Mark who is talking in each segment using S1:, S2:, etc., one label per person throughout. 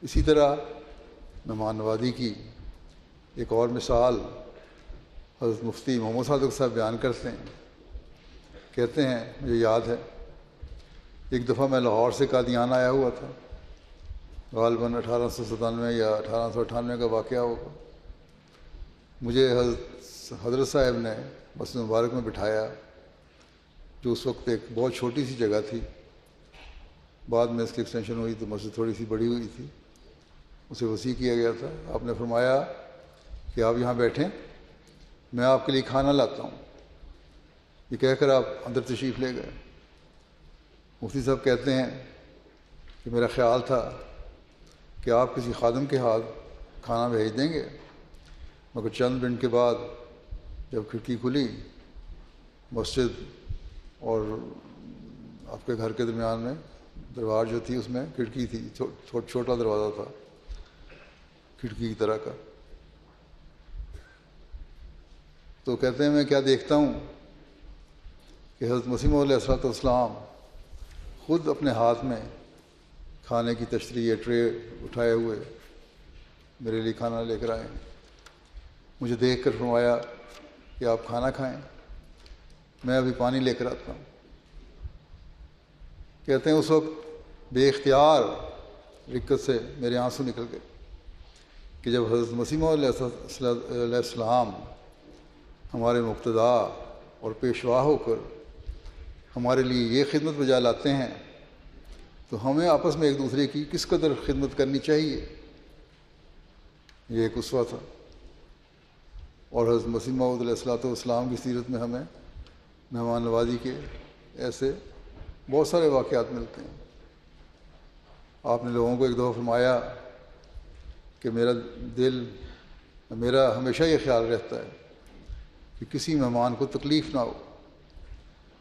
S1: اسی طرح مہمان نوازی کی ایک اور مثال حضرت مفتی محمد صادق صاحب بیان کرتے ہیں. کہتے ہیں مجھے یاد ہے ایک دفعہ میں لاہور سے قادیان آیا ہوا تھا، غالباً 1897 یا 1898 کا واقعہ ہوگا. مجھے حضرت صاحب نے مسجد مبارک میں بٹھایا، جو اس وقت ایک بہت چھوٹی سی جگہ تھی. بعد میں اس کی ایکسٹینشن ہوئی تو مسجد تھوڑی سی بڑی ہوئی تھی، اسے وسیع کیا گیا تھا. آپ نے فرمایا کہ آپ یہاں بیٹھیں، میں آپ کے لیے کھانا لاتا ہوں. یہ کہہ کر آپ اندر تشریف لے گئے. مفتی صاحب کہتے ہیں کہ میرا خیال تھا کہ آپ کسی خادم کے ہاتھ کھانا بھیج دیں گے، مگر چند منٹ کے بعد جب کھڑکی کھلی، مسجد اور آپ کے گھر کے درمیان میں دربار جو تھی اس میں کھڑکی تھی، چھوٹا دروازہ تھا کھڑکی کی طرح کا. تو کہتے ہیں میں کیا دیکھتا ہوں کہ حضرت مسیح موعود علیہ السلام خود اپنے ہاتھ میں کھانے کی تشریح یا ٹرے اٹھائے ہوئے میرے لیے کھانا لے کر آئے. مجھے دیکھ کر فرمایا کہ آپ کھانا کھائیں، میں ابھی پانی لے کر آتا ہوں. کہتے ہیں اس وقت بے اختیار رکت سے میرے آنسو نکل گئے کہ جب حضرت مسیح موعود علیہ السلام ہمارے مقتدا اور پیشوا ہو کر ہمارے لیے یہ خدمت بجا لاتے ہیں تو ہمیں آپس میں ایک دوسرے کی کس قدر خدمت کرنی چاہیے. یہ ایک اسوہ تھا. اور حضرت مسیح موعود علیہ السلام کی سیرت میں ہمیں مہمان نوازی کے ایسے بہت سارے واقعات ملتے ہیں. آپ نے لوگوں کو ایک دفعہ فرمایا کہ میرا ہمیشہ یہ خیال رہتا ہے کہ کسی مہمان کو تکلیف نہ ہو،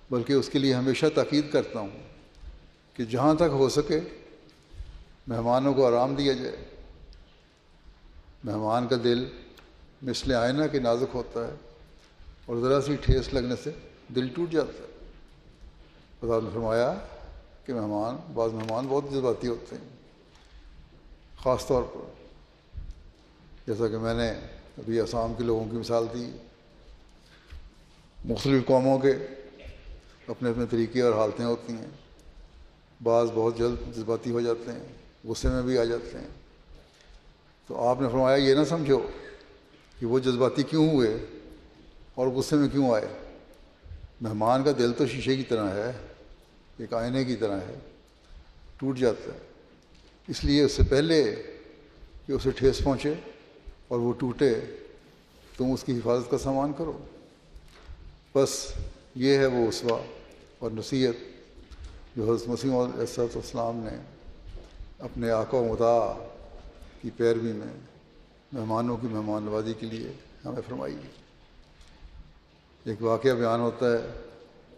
S1: بلکہ اس کے لیے ہمیشہ تاکید کرتا ہوں کہ جہاں تک ہو سکے مہمانوں کو آرام دیا جائے. مہمان کا دل مثل آئینہ کے نازک ہوتا ہے اور ذرا سی ٹھیس لگنے سے دل ٹوٹ جاتا ہے. خدا نے فرمایا کہ بعض مہمان بہت جذباتی ہوتے ہیں، خاص طور پر جیسا کہ میں نے ابھی آسام کے لوگوں کی مثال دی. مختلف قوموں کے اپنے اپنے طریقے اور حالتیں ہوتی ہیں. بعض بہت جلد جذباتی ہو جاتے ہیں، غصے میں بھی آ جاتے ہیں. تو آپ نے فرمایا یہ نہ سمجھو کہ وہ جذباتی کیوں ہوئے اور غصے میں کیوں آئے. مہمان کا دل تو شیشے کی طرح ہے، ایک آئینے کی طرح ہے، ٹوٹ جاتا ہے. اس لیے اس سے پہلے کہ اسے ٹھیس پہنچے اور وہ ٹوٹے تم اس کی حفاظت کا سامان کرو. بس یہ ہے وہ اسوہ اور نصیحت جو حضرت مسیح موعود علیہ السلام نے اپنے آقا و مطاع کی پیروی میں مہمانوں کی مہمان نوازی کے لیے ہمیں فرمائی. ایک واقعہ بیان ہوتا ہے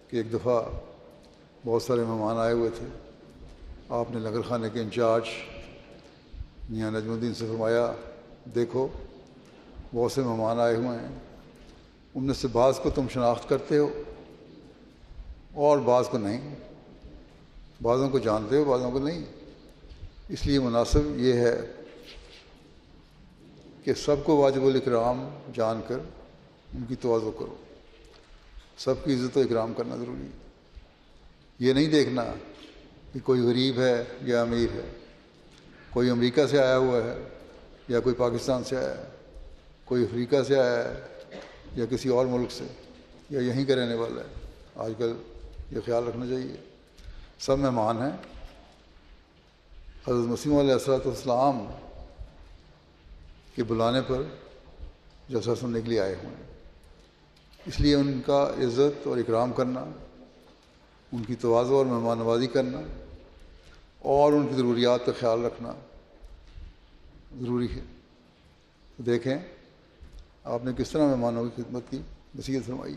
S1: کہ ایک دفعہ بہت سارے مہمان آئے ہوئے تھے. آپ نے لنگر خانے کے انچارج میاں نجم الدین سے فرمایا دیکھو بہت سے مہمان آئے ہوئے ہیں، ان میں سے بعض کو تم شناخت کرتے ہو اور بعض کو نہیں، بعضوں کو جانتے ہو بعضوں کو نہیں. اس لیے مناسب یہ ہے کہ سب کو واجب الاکرام جان کر ان کی تواضع کرو. سب کی عزت و اکرام کرنا ضروری ہے. یہ نہیں دیکھنا کہ کوئی غریب ہے یا امیر ہے، کوئی امریکہ سے آیا ہوا ہے یا کوئی پاکستان سے آیا ہے، کوئی افریقہ سے آیا ہے یا کسی اور ملک سے یا یہیں کا رہنے والا ہے. آج کل یہ خیال رکھنا چاہیے سب مہمان ہیں. حضرت مسیح علیہ السلام کے بلانے پر جلسہ سننے کے لیے آئے ہوئے ہیں، اس لیے ان کا عزت اور اکرام کرنا، ان کی تواضع اور مہمان نوازی کرنا اور ان کی ضروریات کا خیال رکھنا ضروری ہے. دیکھیں آپ نے کس طرح مہمانوں کی خدمت کی نصیحت فرمائی.